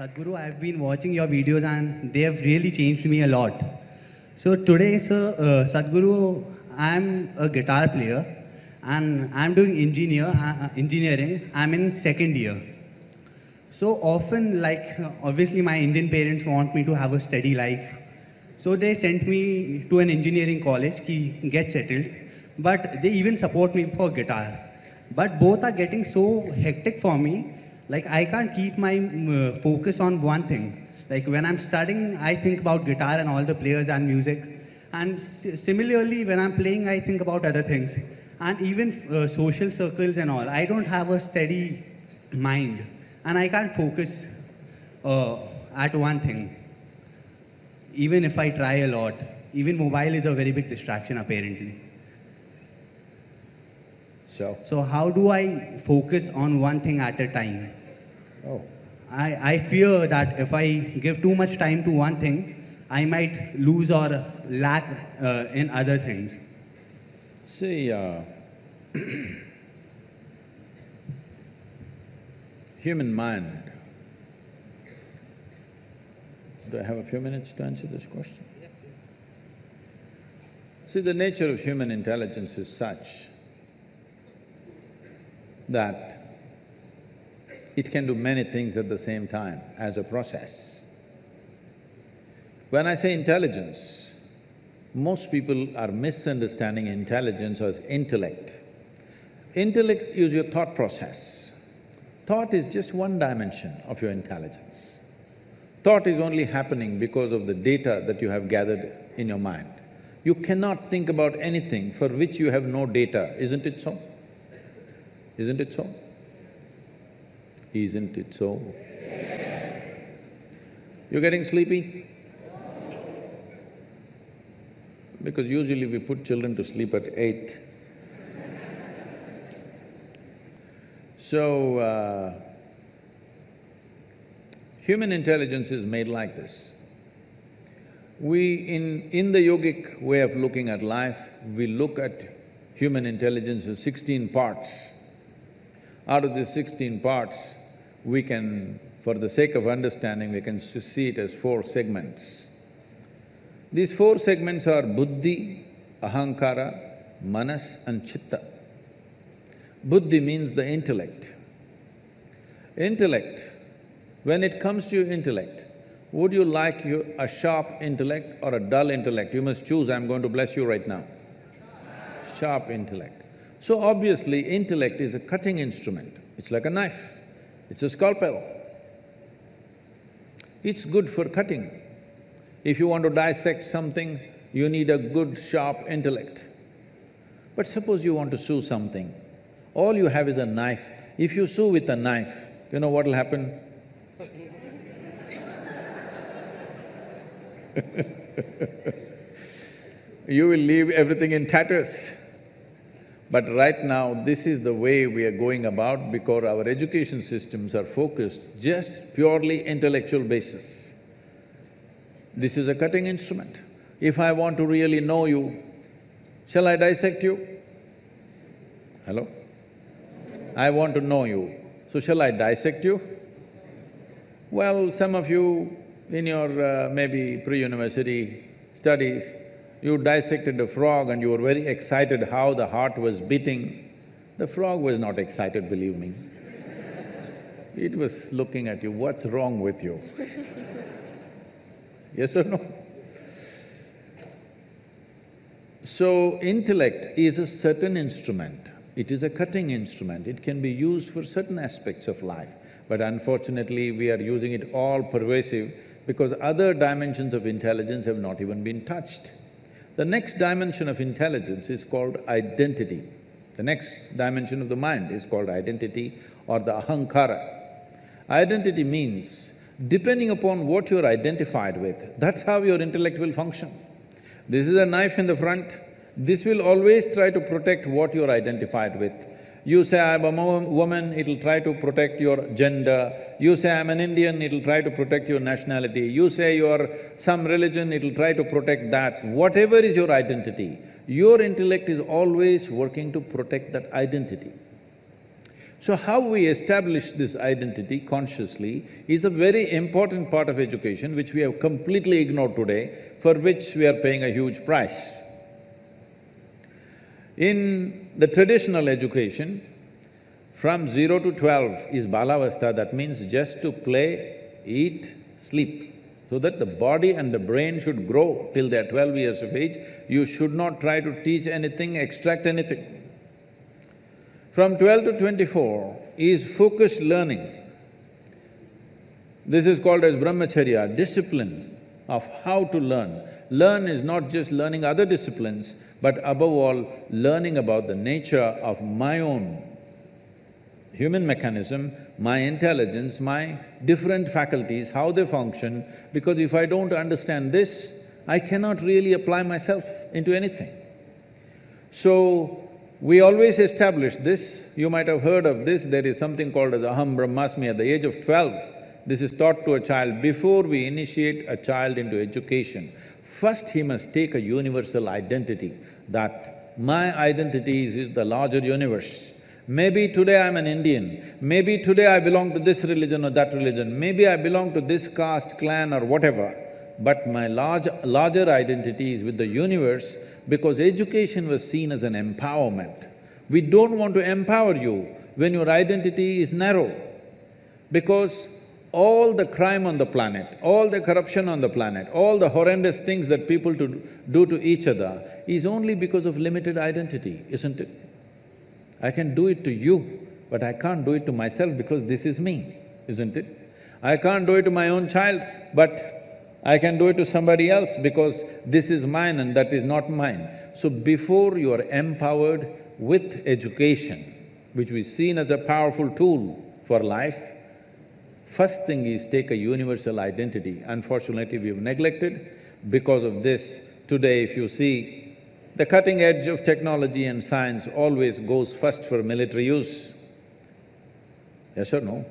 Sadhguru, I've been watching your videos and they have really changed me a lot. So today, sir, Sadhguru, I'm a guitar player and I'm doing engineering. I'm in second year. So often, obviously my Indian parents want me to have a steady life. So they sent me to an engineering college, ki get settled. But they even support me for guitar. But both are getting so hectic for me. Like I can't keep my focus on one thing. Like when I'm studying, I think about guitar and all the players and music. And similarly, when I'm playing, I think about other things. And even social circles and all. I don't have a steady mind. And I can't focus at one thing. Even if I try a lot. Even mobile is a very big distraction apparently. So how do I focus on one thing at a time? I fear that if I give too much time to one thing, I might lose or lack in other things. See, human mind. Do I have a few minutes to answer this question? Yes. See, the nature of human intelligence is such that it can do many things at the same time as a process. When I say intelligence, most people are misunderstanding intelligence as intellect. Intellect is your thought process. Thought is just one dimension of your intelligence. Thought is only happening because of the data that you have gathered in your mind. You cannot think about anything for which you have no data, isn't it so? Isn't it so? Isn't it so? Yes. You're getting sleepy? Because usually we put children to sleep at 8. So, human intelligence is made like this. In the yogic way of looking at life, we look at human intelligence as 16 parts. Out of these 16 parts, we can, for the sake of understanding, we can see it as 4 segments. These 4 segments are buddhi, ahankara, manas and chitta. Buddhi means the intellect. Intellect, when it comes to your intellect, would you like a sharp intellect or a dull intellect? You must choose, I'm going to bless you right now. Sharp intellect. So obviously, intellect is a cutting instrument. It's like a knife, it's a scalpel. It's good for cutting. If you want to dissect something, you need a good, sharp intellect. But suppose you want to sew something, all you have is a knife. If you sew with a knife, you know what'll happen? You will leave everything in tatters. But right now, this is the way we are going about because our education systems are focused just purely intellectual basis. This is a cutting instrument. If I want to really know you, shall I dissect you? Hello? I want to know you, so shall I dissect you? Well, some of you in your maybe pre-university studies, you dissected a frog and you were very excited how the heart was beating. The frog was not excited, believe me. It was looking at you, what's wrong with you? Yes or no? So, intellect is a certain instrument. It is a cutting instrument. It can be used for certain aspects of life. But unfortunately, we are using it all pervasive because other dimensions of intelligence have not even been touched. The next dimension of intelligence is called identity. The next dimension of the mind is called identity or the ahankara. Identity means, depending upon what you're identified with, that's how your intellect will function. This is a knife in the front, this will always try to protect what you're identified with. You say, I'm a woman, it'll try to protect your gender. You say, I'm an Indian, it'll try to protect your nationality. You say you're some religion, it'll try to protect that. Whatever is your identity, your intellect is always working to protect that identity. So how we establish this identity consciously is a very important part of education which we have completely ignored today, for which we are paying a huge price. In the traditional education, from 0 to 12 is balavastha, that means just to play, eat, sleep. So that the body and the brain should grow till they're 12 years of age, you should not try to teach anything, extract anything. From 12 to 24 is focused learning. This is called as brahmacharya, discipline of how to learn. Learn is not just learning other disciplines, but above all, learning about the nature of my own human mechanism, my intelligence, my different faculties, how they function, because if I don't understand this, I cannot really apply myself into anything. So, we always establish this, you might have heard of this, there is something called as aham brahmasmi at the age of 12. This is taught to a child. Before we initiate a child into education, first he must take a universal identity, that my identity is the larger universe. Maybe today I'm an Indian, maybe today I belong to this religion or that religion, maybe I belong to this caste, clan or whatever, but my larger identity is with the universe, because education was seen as an empowerment. We don't want to empower you when your identity is narrow, because all the crime on the planet, all the corruption on the planet, all the horrendous things that people do to each other is only because of limited identity, isn't it? I can do it to you, but I can't do it to myself because this is me, isn't it? I can't do it to my own child, but I can do it to somebody else because this is mine and that is not mine. So before you are empowered with education, which is seen as a powerful tool for life, first thing is take a universal identity. Unfortunately, we've neglected. Because of this, today if you see, the cutting edge of technology and science always goes first for military use. Yes or no?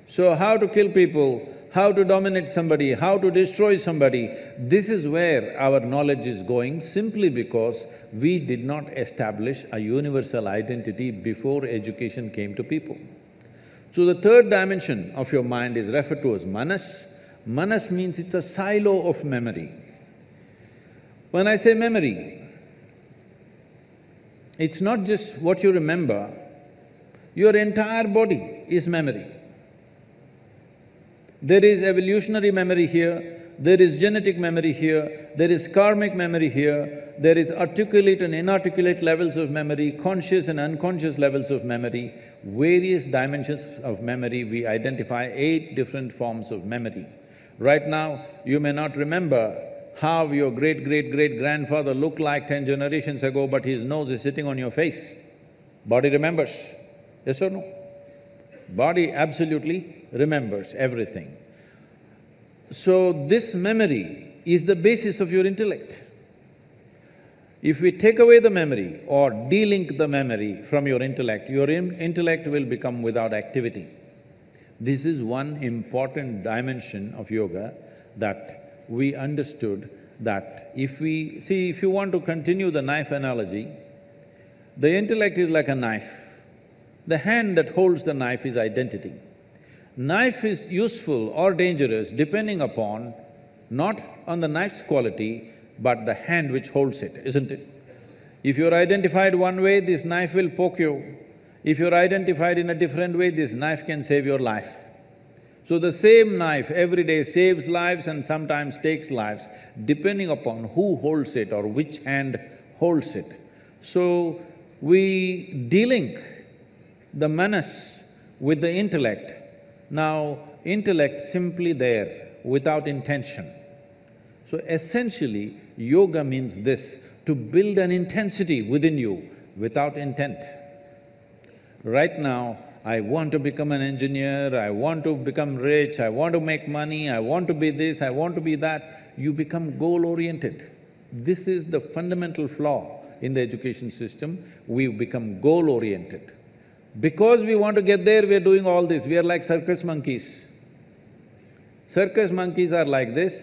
So how to kill people, how to dominate somebody, how to destroy somebody, this is where our knowledge is going, simply because we did not establish a universal identity before education came to people. So the third dimension of your mind is referred to as manas. Manas means it's a silo of memory. When I say memory, it's not just what you remember, your entire body is memory. There is evolutionary memory here, there is genetic memory here, there is karmic memory here, there is articulate and inarticulate levels of memory, conscious and unconscious levels of memory, various dimensions of memory. We identify 8 different forms of memory. Right now, you may not remember how your great-great-great-grandfather looked like 10 generations ago, but his nose is sitting on your face. Body remembers, yes or no? Body absolutely remembers everything. So this memory is the basis of your intellect. If we take away the memory or de-link the memory from your intellect will become without activity. This is one important dimension of yoga that we understood, that if you want to continue the knife analogy, the intellect is like a knife. The hand that holds the knife is identity. Knife is useful or dangerous depending upon, not on the knife's quality, but the hand which holds it, isn't it? If you're identified one way, this knife will poke you. If you're identified in a different way, this knife can save your life. So the same knife every day saves lives and sometimes takes lives, depending upon who holds it or which hand holds it. So we de-link the manas with the intellect. Now, intellect simply there, without intention. So essentially, yoga means this, to build an intensity within you without intent. Right now, I want to become an engineer, I want to become rich, I want to make money, I want to be this, I want to be that, you become goal-oriented. This is the fundamental flaw in the education system, we become goal-oriented. Because we want to get there, we are doing all this, we are like circus monkeys. Circus monkeys are like this,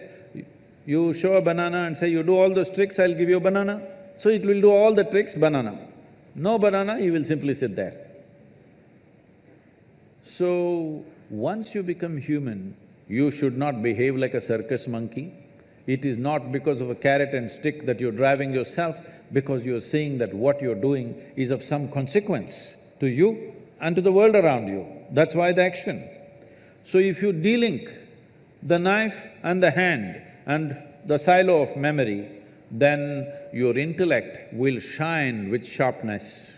you show a banana and say, you do all those tricks, I'll give you a banana. So it will do all the tricks, banana. No banana, you will simply sit there. So, once you become human, you should not behave like a circus monkey. It is not because of a carrot and stick that you're driving yourself, because you're seeing that what you're doing is of some consequence to you and to the world around you. That's why the action. So if you de-link the knife and the hand and the silo of memory, then your intellect will shine with sharpness.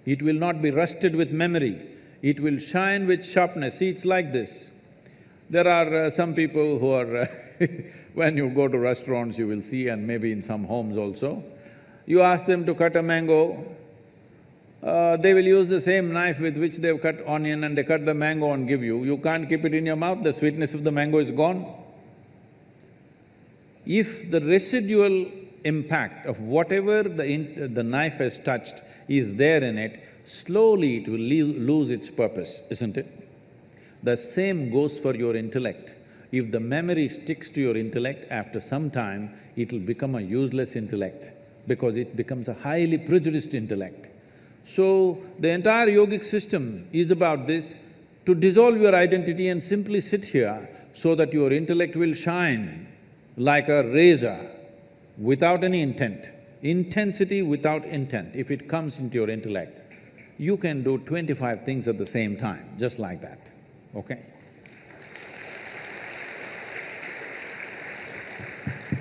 It will not be rusted with memory, it will shine with sharpness. See, it's like this. There are some people who are when you go to restaurants you will see, and maybe in some homes also, you ask them to cut a mango, they will use the same knife with which they've cut onion and they cut the mango and give you. You can't keep it in your mouth, the sweetness of the mango is gone. If the residual impact of whatever the knife has touched is there in it, slowly it will lose its purpose, isn't it? The same goes for your intellect. If the memory sticks to your intellect, after some time, it'll become a useless intellect because it becomes a highly prejudiced intellect. So, the entire yogic system is about this, to dissolve your identity and simply sit here so that your intellect will shine like a razor without any intent. Intensity without intent, if it comes into your intellect, you can do 25 things at the same time, just like that, okay?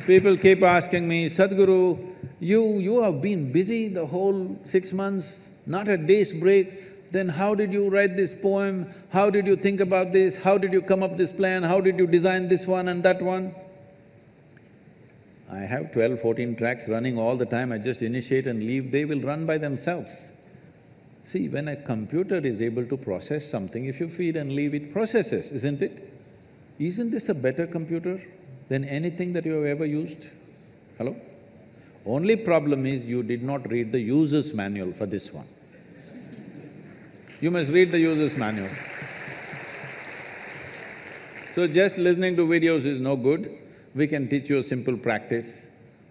People keep asking me, Sadhguru, you have been busy the whole 6 months, not a day's break, then how did you write this poem? How did you think about this? How did you come up this plan? How did you design this one and that one? I have 12, 14 tracks running all the time, I just initiate and leave, they will run by themselves. See, when a computer is able to process something, if you feed and leave, it processes, isn't it? Isn't this a better computer than anything that you have ever used? Hello? Only problem is you did not read the user's manual for this one. You must read the user's manual. So just listening to videos is no good. We can teach you a simple practice.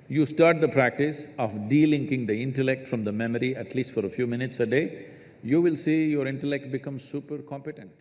You start the practice of de-linking the intellect from the memory at least for a few minutes a day, you will see your intellect becomes super competent.